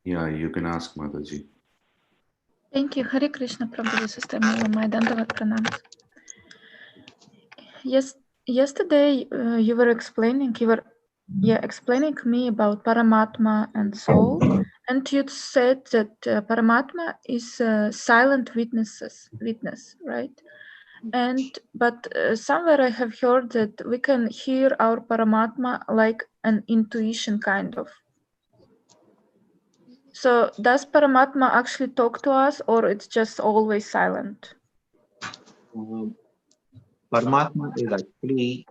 Yeah, you can ask Mataji. Thank you. Hare Krishna, Prabhu. This is Tamila. My Dandavat Pranams. Yes, yesterday you were explaining me about Paramatma and soul, and you said that Paramatma is silent witness, right? But somewhere I have heard that we can hear our Paramatma like an intuition kind of. So does Paramatma actually talk to us, or it's just always silent? Parmatma is actually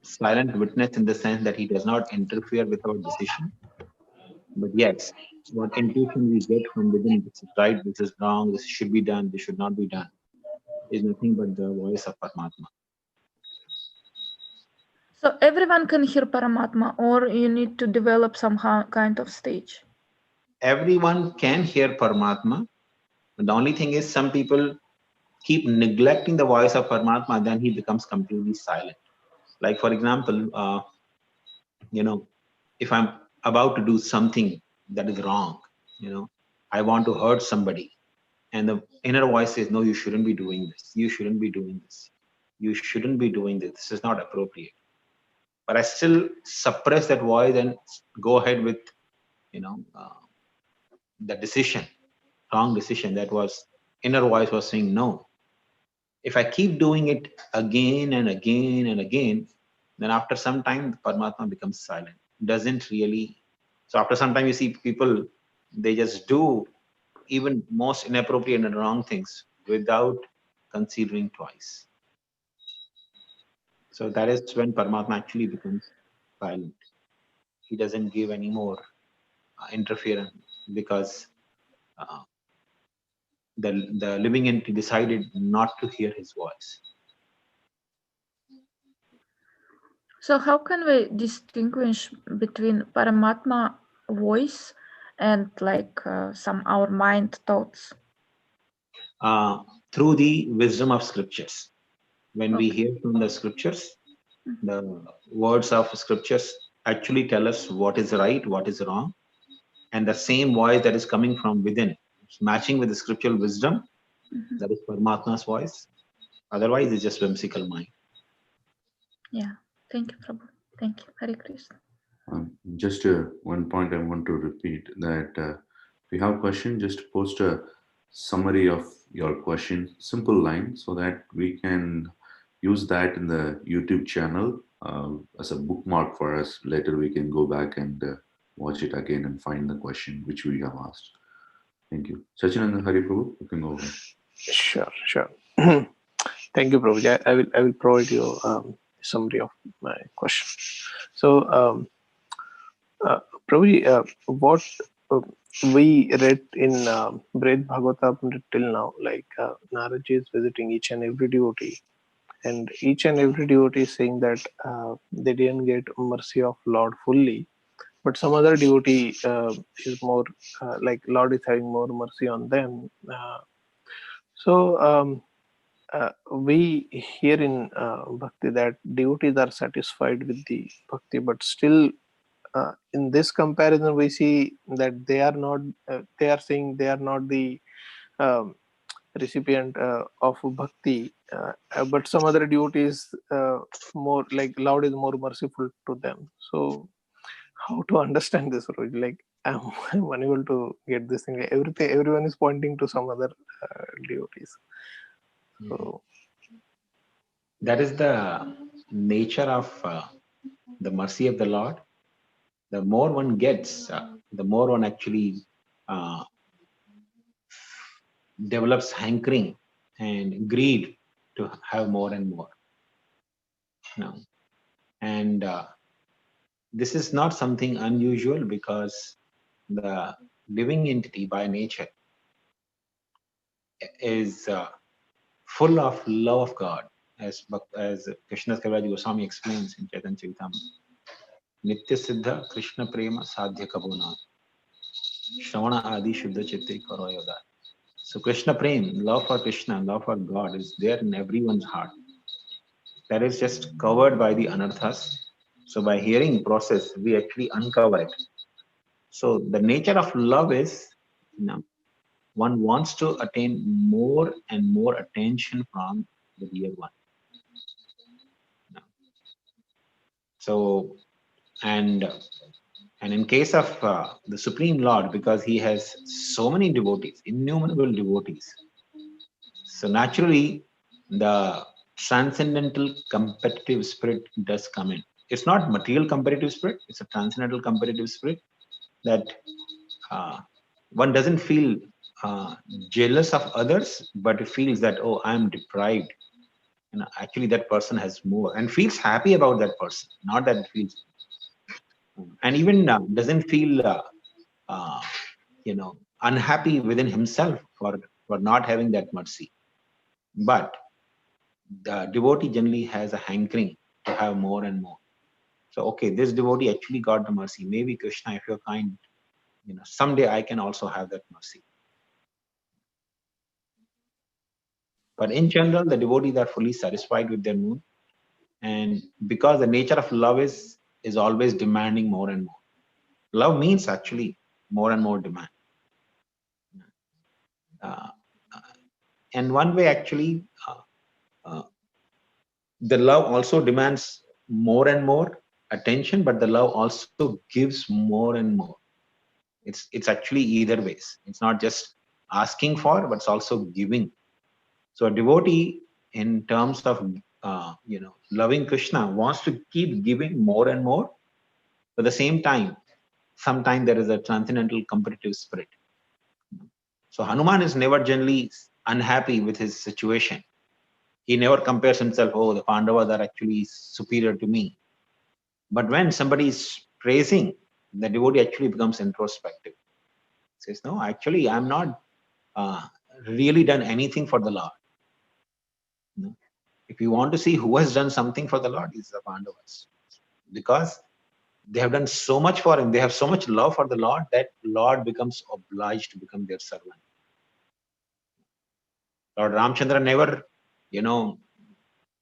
silent witness in the sense that he does not interfere with our decision. But yes, what intuition we get from within, this is right, this is wrong, this should be done, this should not be done, is nothing but the voice of Parmatma. So everyone can hear Paramatma, or you need to develop some kind of stage? Everyone can hear Parmatma, but the only thing is some people keep neglecting the voice of Parmatma, then he becomes completely silent. Like for example, if I'm about to do something that is wrong, I want to hurt somebody, and the inner voice says, no, you shouldn't be doing this, you shouldn't be doing this, you shouldn't be doing this, this is not appropriate. But I still suppress that voice and go ahead with the decision, wrong decision. That was inner voice was saying no. If I keep doing it again and again and again, then after some time the Paramatma becomes silent, doesn't really. So after some time you see people, they just do even most inappropriate and wrong things without considering twice. So that is when Paramatma actually becomes silent. He doesn't give any more interference, because uh, the living entity decided not to hear his voice. So how can we distinguish between Paramatma voice and like some our mind thoughts? Through the wisdom of scriptures. When we hear from the scriptures, the words of scriptures actually tell us what is right, what is wrong, and the same voice that is coming from within, matching with the scriptural wisdom, that is Paramatma's voice. Otherwise, it's just whimsical mind. Yeah. Thank you, Prabhu. Thank you. Hare Krishna. Just one point I want to repeat that if you have a question, just post a summary of your question, simple line, so that we can use that in the YouTube channel as a bookmark for us. Later we can go back and watch it again and find the question which we have asked. Thank you. Sachinanda Hari Prabhu, you can go ahead. Sure. Thank you, Prabhu. Yeah, I will provide you summary of my question. So, Prabhuji, what we read in Brihad Bhagvatam till now, like Narad is visiting each and every devotee, and each and every devotee is saying that they didn't get mercy of Lord fully, but some other devotee is more like Lord is having more mercy on them. We hear in bhakti that devotees are satisfied with the bhakti, but still in this comparison we see that they are not. They are saying they are not the um, recipient of bhakti, but some other devotees more like Lord is more merciful to them. So how to understand this, Rohit? Like I'm unable to get this thing. Everyone is pointing to some other devotees. So That is the nature of the mercy of the Lord. The more one gets, the more one actually uh, develops hankering and greed to have more and more. And this is not something unusual, because the living entity by nature is full of love of God, as Krishna's Kaviraj Goswami explains in Chaitanya Charitamrita. Nitya Siddha Krishna Prema Sadhya Kabona Shravana Adi Shuddha Chitte Karoyoda. So Krishna Prem, love for Krishna, love for God is there in everyone's heart. That is just covered by the anarthas. So by hearing process, we actually uncover it. So the nature of love is, one wants to attain more and more attention from the dear one. So, and in case of the Supreme Lord, because he has so many devotees, innumerable devotees, so naturally the transcendental competitive spirit does come in. It's not material competitive spirit, it's a transcendental competitive spirit that one doesn't feel jealous of others, but it feels that, oh, I'm deprived. Actually that person has more, and feels happy about that person, not that it feels, and even doesn't feel uh, unhappy within himself for not having that mercy. But the devotee generally has a hankering to have more and more. So okay, this devotee actually got the mercy. Maybe Krishna, if you're kind, someday I can also have that mercy. But in general, the devotees are fully satisfied with their mood, and because the nature of love is always demanding more and more. Love means actually more and more demand. Uh, and one way actually, the love also demands more and more attention, but the love also gives more and more. It's actually either ways. It's not just asking for, but it's also giving. So a devotee, in terms of loving Krishna, wants to keep giving more and more. But at the same time, sometimes there is a transcendental competitive spirit. So Hanuman is never generally unhappy with his situation. He never compares himself, oh, the Pandavas are actually superior to me. But when somebody is praising, the devotee actually becomes introspective. Says, no, actually, I'm not really done anything for the Lord. If you want to see who has done something for the Lord, it's the Pandavas. Because they have done so much for him. They have so much love for the Lord that Lord becomes obliged to become their servant. Lord Ramchandra never,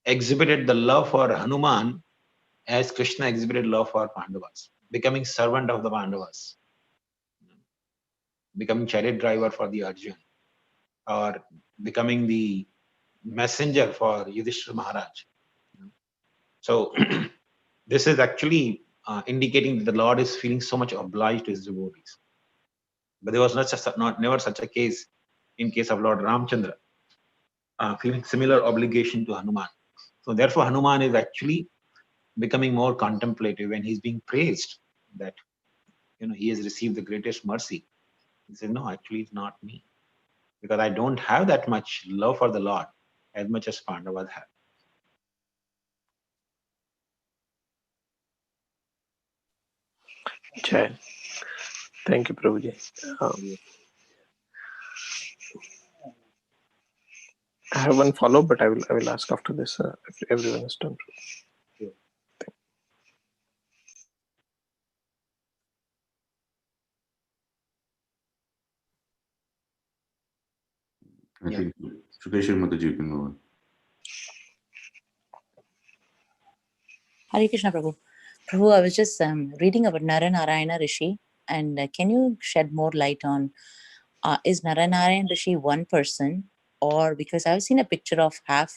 exhibited the love for Hanuman as Krishna exhibited love for Pandavas, becoming servant of the Pandavas, becoming chariot driver for the Arjun, or becoming the messenger for Yudhishthira Maharaj. So this is actually indicating that the Lord is feeling so much obliged to his devotees. But there was never such a case in case of Lord Ramchandra, feeling similar obligation to Hanuman. So therefore Hanuman is actually becoming more contemplative when he's being praised that he has received the greatest mercy. He says, no, actually it's not me, because I don't have that much love for the Lord as much as Pandavas have. Jai. Thank you, Prabhuji. I have one follow, but I will ask after this. If everyone is done. I think Sukeshwar Mataji, you can go on. Hare Krishna, Prabhu. Prabhu, I was just reading about Naranarayana Rishi, and can you shed more light on, is Naranarayana Rishi one person, or because I've seen a picture of half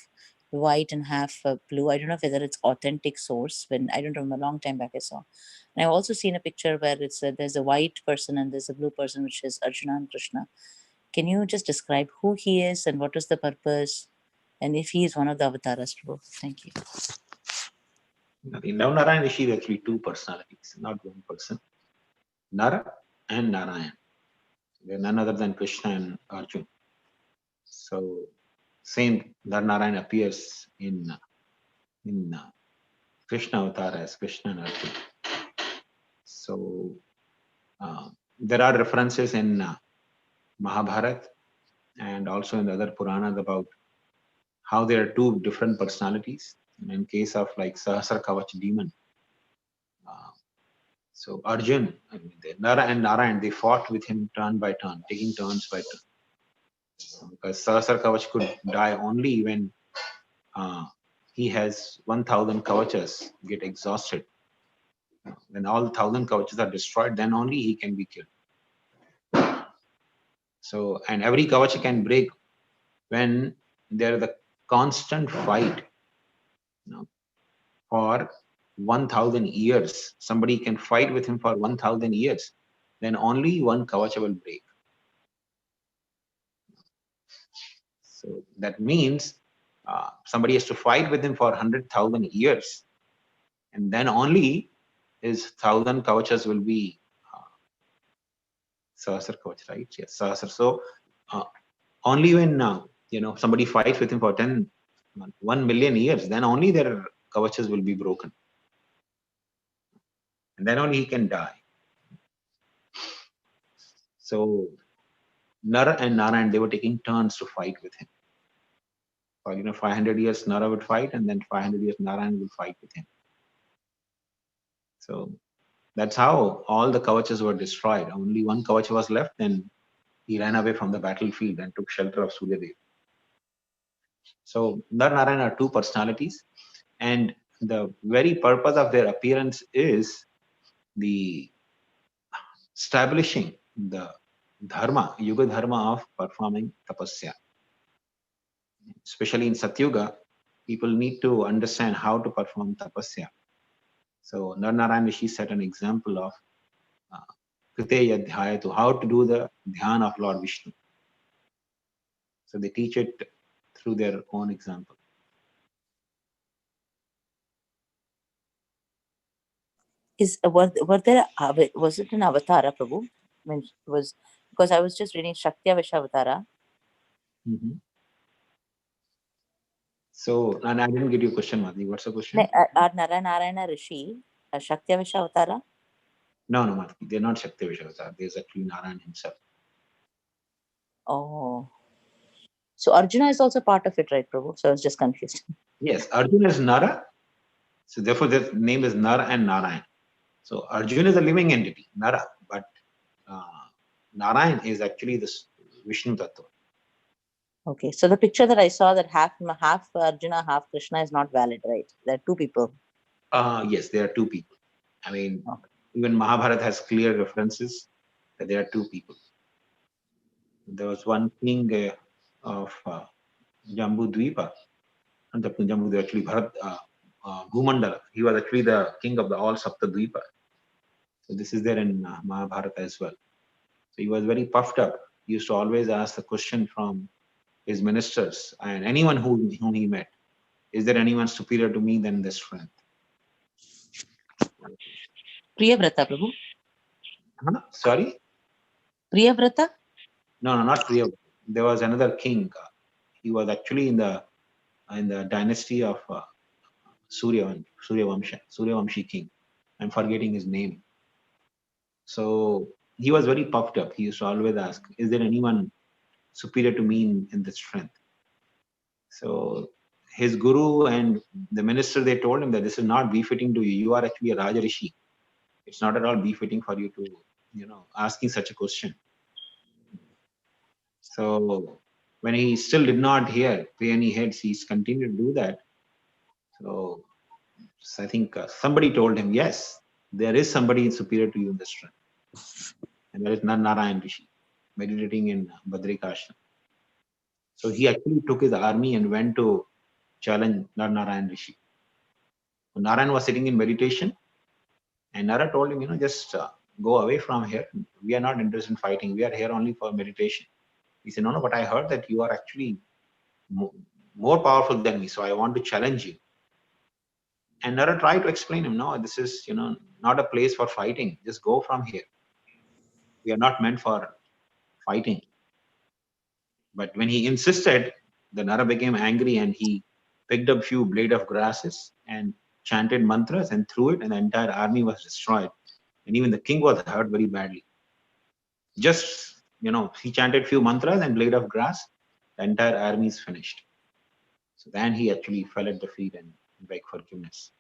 white and half blue. I don't know whether it's authentic source. When I don't remember, a long time back I saw. And I've also seen a picture where it's there's a white person and there's a blue person, which is Arjuna and Krishna. Can you just describe who he is and what is the purpose, and if he is one of the avatars, Prabhu? Thank you. In Naranarayana Rishi, there are actually two personalities, not one person. Nara and Narayan. They're none other than Krishna and Arjun. So same Naranarayana appears in Krishna avatar as Krishna and Arjun. So there are references in Mahabharata and also in the other Puranas about how there are two different personalities. And in case of like Sahasra Kavach demon, so Arjun, Nara and Narayan, they fought with him turn by turn, taking turns by turn. Because Sahasra Kavach could die only when he has 1,000 kavachas get exhausted. When all 1,000 kavachas are destroyed, then only he can be killed. So, and every kavacha can break when there is a constant fight, for 1,000 years. Somebody can fight with him for 1,000 years, then only one kavacha will break. So that means somebody has to fight with him for 100,000 years, and then only his 1,000 kavachas will be sahasra kavach, right? Yes, sahasra. So only when somebody fights with him for 1 million years, then only their kavachas will be broken, and then only he can die. So Nara and Narayan, they were taking turns to fight with him. For 500 years Nara would fight, and then 500 years Narayan would fight with him. So that's how all the kavachas were destroyed. Only one kavacha was left, and he ran away from the battlefield and took shelter of Suryadev. So Naranarayana are two personalities, and the very purpose of their appearance is the establishing the dharma, yuga dharma of performing tapasya. Especially in Satyuga, people need to understand how to perform tapasya. So Naranarayana Rishi set an example of Kriteya Dhyayatu, how to do the dhyan of Lord Vishnu. So they teach it through their own example. Were there was it an avatara, Prabhu? When it was, because I was just reading Shaktya Vishavatara. So, and I didn't get your question, Madhi. What's the question? Are Naranarayana Rishi Shaktya Vishavatara? No, Madhi. They're not Shakti Vishavatara. There's actually Narayan himself. Oh. So Arjuna is also part of it, right, Prabhu? So I was just confused. Yes, Arjuna is Nara. So therefore, their name is Nara and Narayan. So Arjuna is a living entity, Nara, but Narayan is actually this Vishnu Tattva. Okay, so the picture that I saw, that half Arjuna, half Krishna, is not valid, right? There are two people. Yes, there are two people. I mean, even Mahabharata has clear references that there are two people. There was one king of Jambu Dvipa, and the Jambu actually Bharat Bhumandala. He was actually the king of the all Sapta Dvipa. So this is there in Mahabharata as well. So he was very puffed up. He used to always ask the question from his ministers and anyone whom he met, is there anyone superior to me than this strength? Priyavrata, Prabhu? Sorry? Priyavrata? No, not Priyavrata. There was another king. He was actually in the dynasty of Suryavamshi king. I'm forgetting his name. So he was very puffed up. He used to always ask, is there anyone superior to me in this strength? So his guru and the minister, they told him that this is not befitting to you. You are actually a Raja Rishi. It's not at all befitting for you to, asking such a question. So when he still did not pay any heads, he's continued to do that. So I think somebody told him, yes, there is somebody superior to you in this strength. And that is Narayana Rishi, meditating in Badrikashram. So he actually took his army and went to challenge Narayana Rishi. So Narayan was sitting in meditation, and Nara told him, just go away from here. We are not interested in fighting. We are here only for meditation. He said, no, but I heard that you are actually more powerful than me, so I want to challenge you. And Nara tried to explain him, no, this is, not a place for fighting. Just go from here. We are not meant for fighting. But when he insisted, the Nara became angry and he picked up few blade of grasses and chanted mantras and threw it, and the entire army was destroyed. And even the king was hurt very badly. Just, he chanted few mantras and blade of grass, the entire army is finished. So then he actually fell at the feet and begged forgiveness.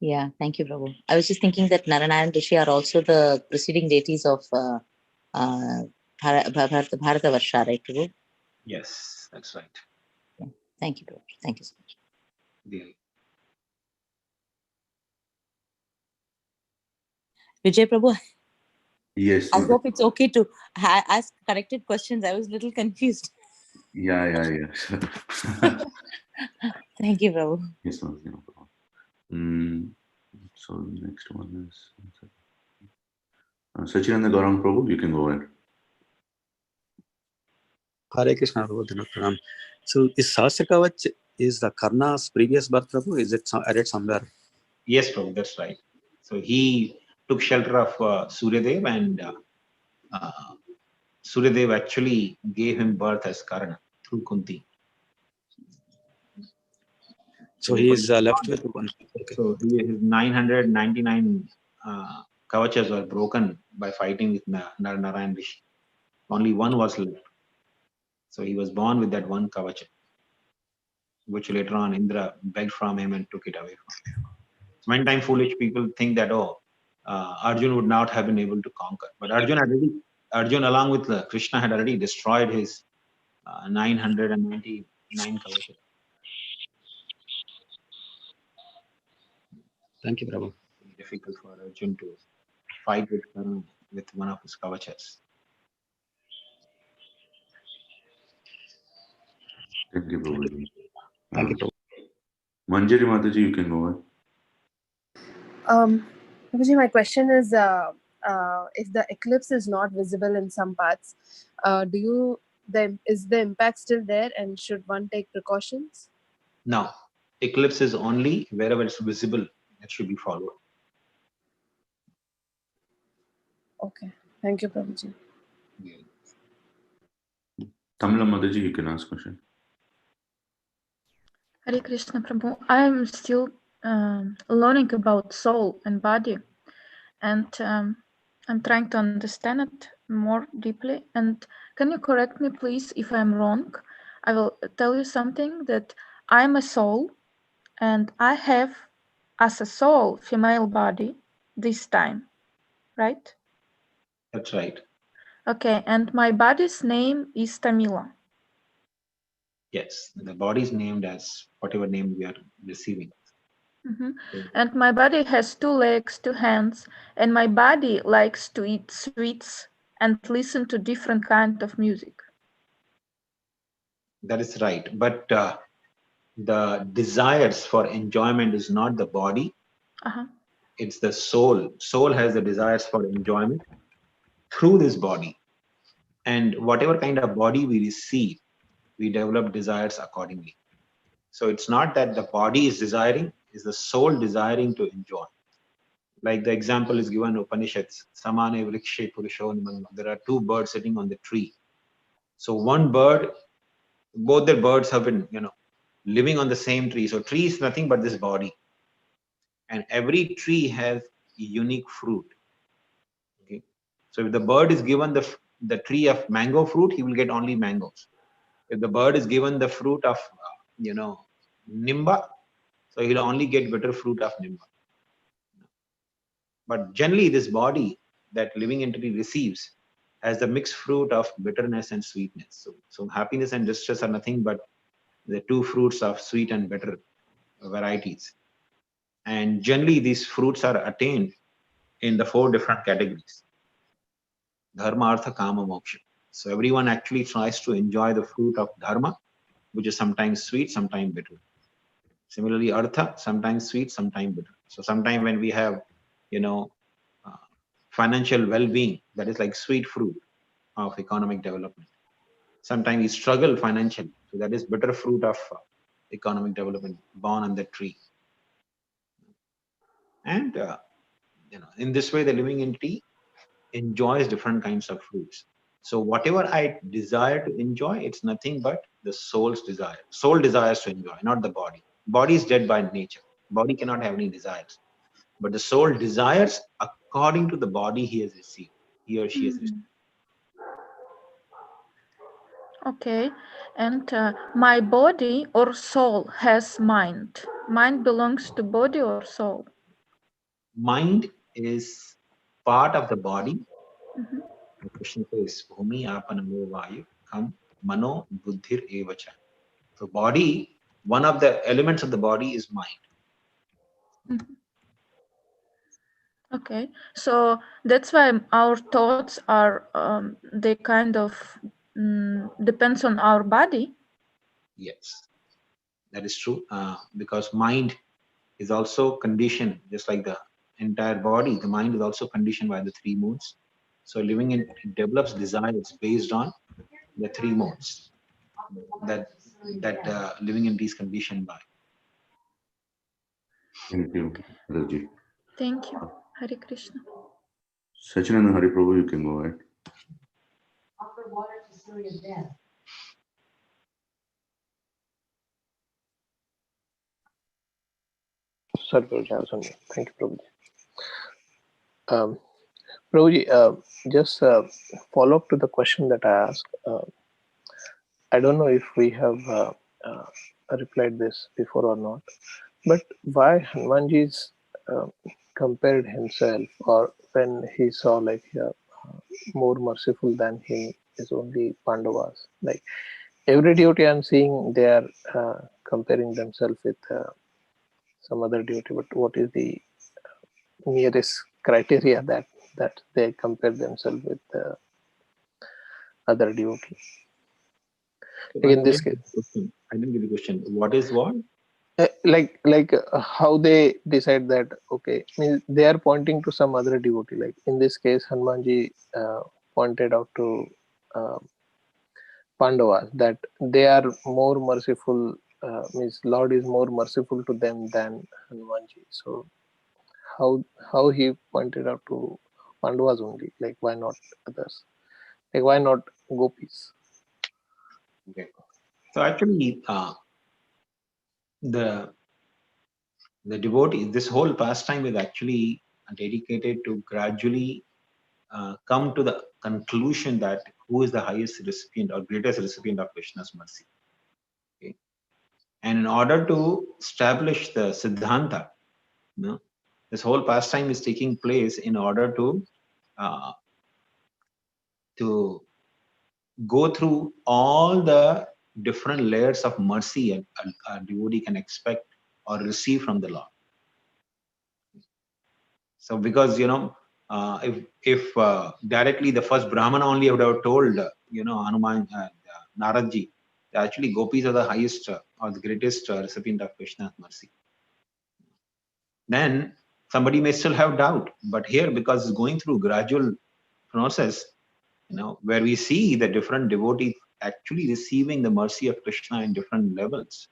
Yeah, thank you, Prabhu. I was just thinking that Narayana and Rishi are also the preceding deities of Bharata Varsha, right, Prabhu? Yes, that's right. Yeah. Thank you, Prabhu. Thank you so much. Really. Vijay Prabhu, Yes, I Mother. hope it's okay to ask corrected questions. I was a little confused. Yeah. Thank you, Prabhu. Yes, Mother. No problem. Mm, so next one is Sachinanda Gaurang Prabhu. You can go ahead. Hare Krishna, Prabhu. Pranam. So, is sahasra kavach is the karna's previous birth, Prabhu? Is it I read somewhere? Yes, Prabhu, that's right. So he took shelter of Suryadev, and Suryadev actually gave him birth as Karna through Kunti. So he is left with one. Okay. So his 999 kavachas were broken by fighting with Naranarayana rishi. Only one was left. So he was born with that one kavacha, which later on Indra begged from him and took it away from him. So many times foolish people think that, Arjun would not have been able to conquer. But Arjun along with Krishna had already destroyed his 999 kavachas. Thank you, Prabhu. Difficult for Arjun to fight with Karna with one of his kavachas. Thank you, Prabhuji. Thank you, Prabhu. Manjari Mataji, you can go ahead. Prabhuji, my question is, if the eclipse is not visible in some parts, is the impact still there, and should one take precautions? Now, eclipse is only wherever it's visible that should be followed. Okay, thank you, Prabhuji. Tamila Mataji, you can ask question. Hare Krishna Prabhu. I am still learning about soul and body, and I'm trying to understand it more deeply. And can you correct me, please, if I'm wrong? I will tell you something, that I'm a soul, and I have, as a soul, female body this time, right? That's right. Okay, and my body's name is Tamila. Yes, the body is named as whatever name we are receiving. And my body has 2 legs, 2 hands, and my body likes to eat sweets and listen to different kind of music. That is right. But the desires for enjoyment is not the body. It's the soul. Soul has the desires for enjoyment through this body. And whatever kind of body we receive, we develop desires accordingly. So it's not that the body is desiring, it's the soul desiring to enjoy. Like the example is given in Upanishads, Samane Vrikshe Purusho Nimanga. There are 2 birds sitting on the tree. So one bird, both the birds have been, living on the same tree. So tree is nothing but this body. And every tree has unique fruit. Okay. So if the bird is given the tree of mango fruit, he will get only mangoes. If the bird is given the fruit of, nimba, so he'll only get better fruit of nimba. But generally, this body that living entity receives has the mixed fruit of bitterness and sweetness. So happiness and distress are nothing but the 2 fruits of sweet and bitter varieties. And generally, these fruits are attained in the 4 different categories: dharma, artha, kama, moksha. So everyone actually tries to enjoy the fruit of dharma, which is sometimes sweet, sometimes bitter. Similarly, artha, sometimes sweet, sometimes bitter. So sometimes when we have, financial well-being, that is like sweet fruit of economic development. Sometimes we struggle financially, so that is bitter fruit of economic development born on the tree. And in this way, the living entity enjoys different kinds of fruits. So whatever I desire to enjoy, it's nothing but the soul's desire. Soul desires to enjoy, not the body. Body is dead by nature. Body cannot have any desires. But the soul desires according to the body he has received, he or she has received. Okay, and my body or soul has mind. Mind belongs to body or soul? Mind is part of the body. Krishna says, Bhumi apanamo vayu kam mano buddhir evacha. So body, one of the elements of the body is mind. Okay, so that's why our thoughts are they kind of depends on our body. Yes, that is true. Because mind is also conditioned, just like the entire body. The mind is also conditioned by the three modes. So living in it develops desires based on the three modes that living in these conditioned by. Thank you, Raji. Thank you, Hare Krishna. Sachinanda Hari Prabhu, you can go ahead. Sorry, Prabhuji, I was on mute. Thank you, Prabhuji. Prabhuji, just follow up to the question that I asked. I don't know if we have replied this before or not, but why Hanumanji's compared himself, or when he saw like more merciful than him is only Pandavas. Like every devotee I'm seeing, they are comparing themselves with some other devotee. But what is the nearest criteria that they compare themselves with other devotee? Like in this case, I didn't get the question. What is what? How they decide that, okay, means they are pointing to some other devotee. Like in this case, Hanumanji pointed out to Pandavas that they are more merciful. Means Lord is more merciful to them than Hanumanji. So how he pointed out to Pandavas only? Like why not others? Like why not gopis? Okay. So actually, the devotee, this whole pastime is actually dedicated to gradually come to the conclusion that who is the highest recipient or greatest recipient of Krishna's mercy. Okay. And in order to establish the Siddhanta, you know, this whole pastime is taking place in order to go through all the different layers of mercy a devotee can expect or receive from the Lord. So because if directly the first Brahmana only would have told Hanuman Naradji, actually gopis are the highest or the greatest recipient of Krishna's mercy, then somebody may still have doubt. But here, because it's going through gradual process, where we see the different devotees actually receiving the mercy of Krishna in different levels,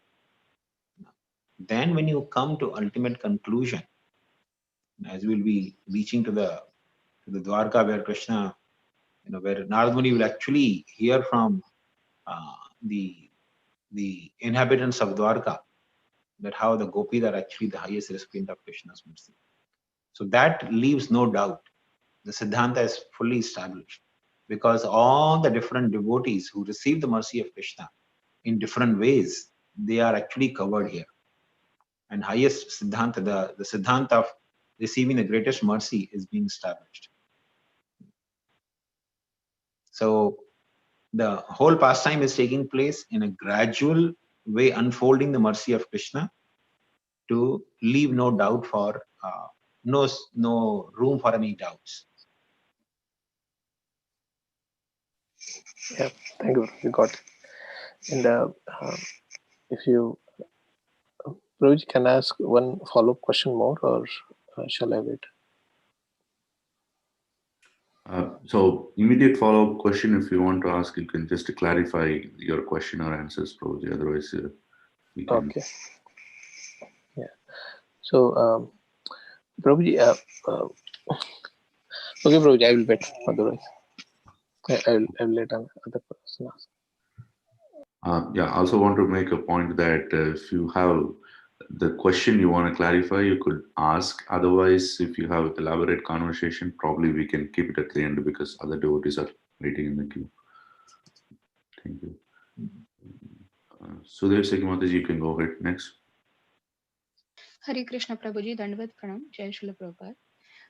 then when you come to ultimate conclusion, as we'll be reaching to the Dwarka, where Krishna, where Narad Muni will actually hear from the inhabitants of Dwarka that how the gopis are actually the highest recipient of Krishna's mercy. So that leaves no doubt. The Siddhanta is fully established because all the different devotees who receive the mercy of Krishna in different ways, they are actually covered here. And highest Siddhanta, the Siddhanta of receiving the greatest mercy is being established. So the whole pastime is taking place in a gradual way, unfolding the mercy of Krishna to leave no doubt for no room for any doubts. Yeah, thank you. You got it. And if you, Prabhuji, can I ask one follow-up question more, or shall I wait? So immediate follow-up question, if you want to ask, you can just clarify your question or answers, Prabhuji. Otherwise, we can. Okay. Yeah. So, Prabhuji, okay, Prabhuji, I will wait. Otherwise, I will let another person ask. Yeah, I also want to make a point that if you have the question you want to clarify, you could ask. Otherwise, if you have elaborate conversation, probably we can keep it at the end because other devotees are waiting in the queue. Thank you. Sudev Sekimataji, you can go ahead next. Hare Krishna Prabhuji, Dandavat Pranam, Jai Srila Prabhupada.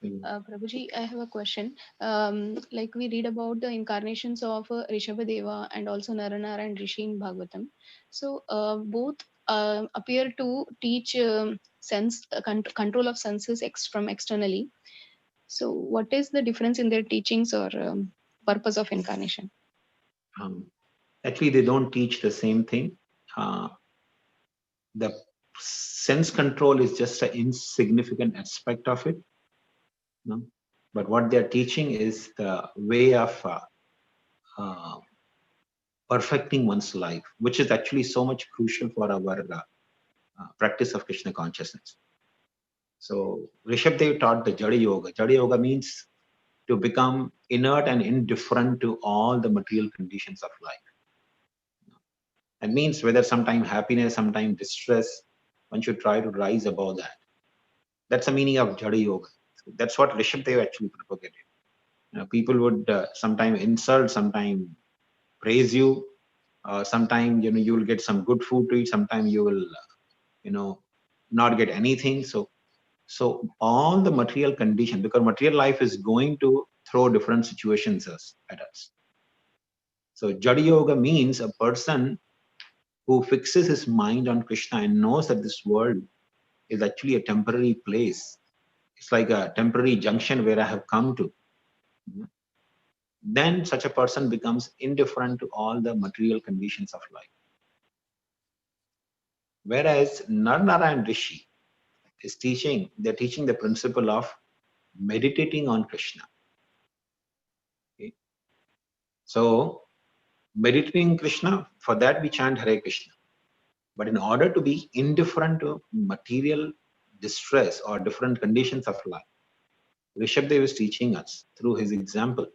Prabhuji, I have a question. Like we read about the incarnations of Rishabhdeva and also Narana and Rishi in Bhagavatam. So both appear to teach sense control of senses from externally. So what is the difference in their teachings or purpose of incarnation? Actually, they don't teach the same thing. The sense control is just an insignificant aspect of it. No? But what they're teaching is the way of perfecting one's life, which is actually so much crucial for our practice of Krishna consciousness. So Rishabhdeva taught the Jada Yoga. Jada Yoga means to become inert and indifferent to all the material conditions of life. That means whether sometime happiness, sometime distress, one should try to rise above that. That's the meaning of Jada Yoga. So that's what Rishabhdeva actually propagated. People would sometime insult, sometime praise you, sometime you will get some good food to eat, sometime you will not get anything. So all the material condition, because material life is going to throw different situations at us. So Jada Yoga means a person who fixes his mind on Krishna and knows that this world is actually a temporary place. It's like a temporary junction where I have come to. Then such a person becomes indifferent to all the material conditions of life. Whereas Naranarayana Rishi is they're teaching the principle of meditating on Krishna. Okay? So meditating Krishna, for that we chant Hare Krishna. But in order to be indifferent to material distress or different conditions of life, Rishabhdeva is teaching us through his example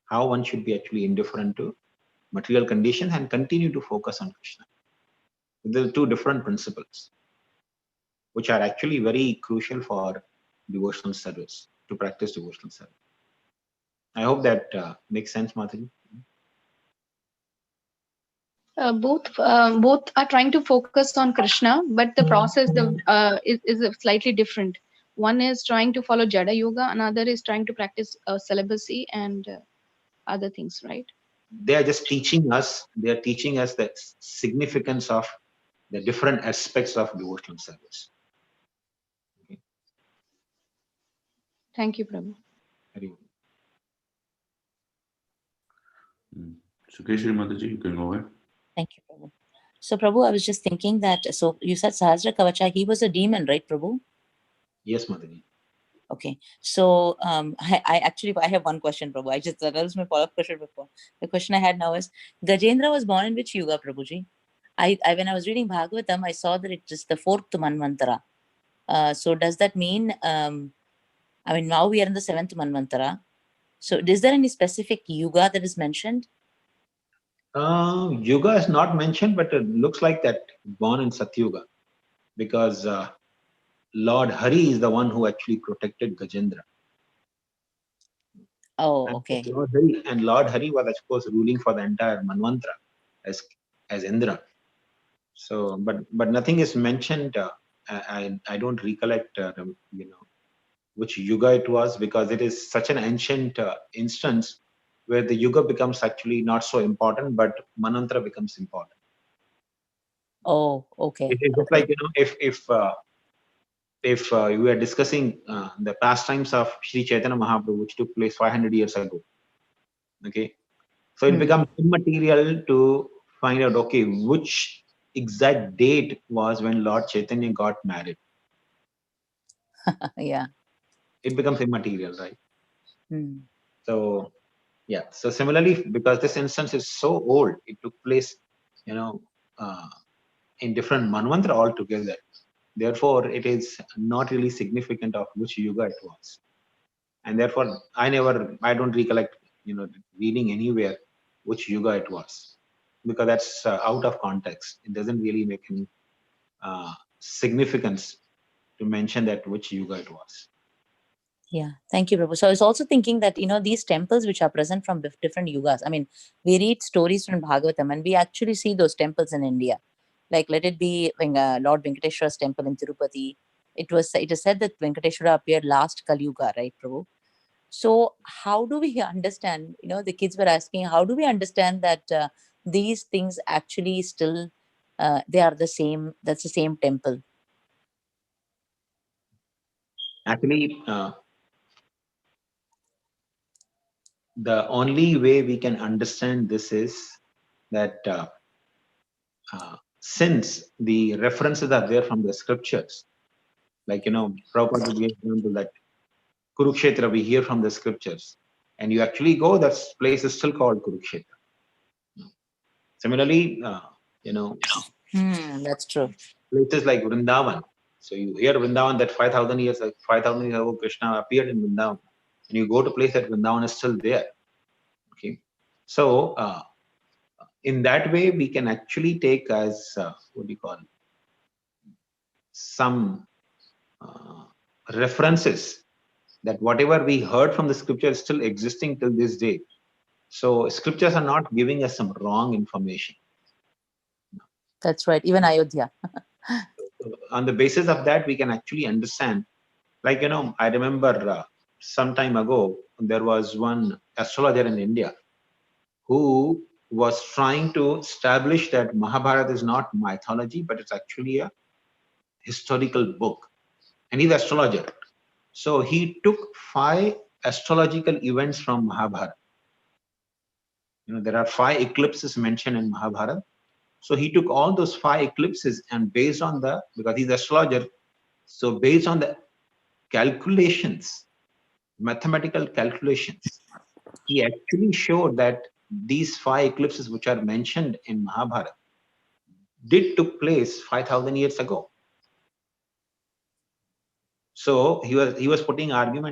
how one should be actually indifferent to material conditions and continue to focus on Krishna. There are two different principles which are actually very crucial for devotional service, to practice devotional service. I hope that makes sense, Mataji. Both are trying to focus on Krishna, but the process is slightly different. One is trying to follow Jada Yoga, another is trying to practice celibacy and other things, right? They are just teaching us. They are teaching us the significance of the different aspects of devotional service. Okay. Thank you, Prabhu. Sukeshri Mataji, you can go ahead. Thank you, Prabhu. So, Prabhu, I was just thinking that, so you said Sahasra Kavacha, he was a demon, right, Prabhu? Yes, Mataji. Okay. So, I have one question, Prabhu. That was my follow-up question before. The question I had now is, Gajendra was born in which yuga, Prabhuji? When I was reading Bhagavatam, I saw that it is the 4th manvantara. So does that mean, now we are in the 7th manvantara. So is there any specific yuga that is mentioned? Yuga is not mentioned, but it looks like that born in Satyuga, because Lord Hari is the one who actually protected Gajendra. Oh, okay. Lord Hari was, of course, ruling for the entire manvantara as Indra. So, but nothing is mentioned. I don't recollect, which yuga it was, because it is such an ancient instance where the yuga becomes actually not so important, but manvantara becomes important. Oh, okay. It is just like, if we are discussing the pastimes of Sri Chaitanya Mahaprabhu, which took place 500 years ago. Okay, so it becomes immaterial to find out, okay, which exact date was when Lord Chaitanya got married. Yeah. It becomes immaterial, right? So, yeah. So similarly, because this instance is so old, it took place, in different manvantara altogether. Therefore, it is not really significant of which yuga it was. And therefore, I don't recollect, reading anywhere which yuga it was, because that's out of context. It doesn't really make any significance to mention that which yuga it was. Yeah, thank you, Prabhu. So I was also thinking that, these temples which are present from different yugas, we read stories from Bhagavatam and we actually see those temples in India. Like, let it be Lord Venkateshwara's temple in Tirupati. It is said that Venkateshwara appeared last Kali Yuga, right, Prabhu? So how do we understand, the kids were asking, how do we understand that these things actually still, they are the same, that's the same temple? Actually, the only way we can understand this is that since the references are there from the scriptures, like, Prabhupada would give example that Kurukshetra we hear from the scriptures, and you actually go, that place is still called Kurukshetra. Similarly, That's true. places like Vrindavan. So you hear Vrindavan that 5,000 years ago Krishna appeared in Vrindavan, and you go to place that Vrindavan is still there. Okay, so in that way we can actually take as what do you call some references that whatever we heard from the scripture is still existing till this day. So scriptures are not giving us some wrong information. That's right. Even Ayodhya. On the basis of that, we can actually understand. Like, I remember some time ago, there was one astrologer in India who was trying to establish that Mahabharata is not mythology, but it's actually a historical book. And he's an astrologer. So he took 5 astrological events from Mahabharata. There are 5 eclipses mentioned in Mahabharata. So he took all those 5 eclipses, and based on because he's an astrologer, so based on the calculations, mathematical calculations, he actually showed that these 5 eclipses which are mentioned in Mahabharata did took place 5,000 years ago. So he was putting argument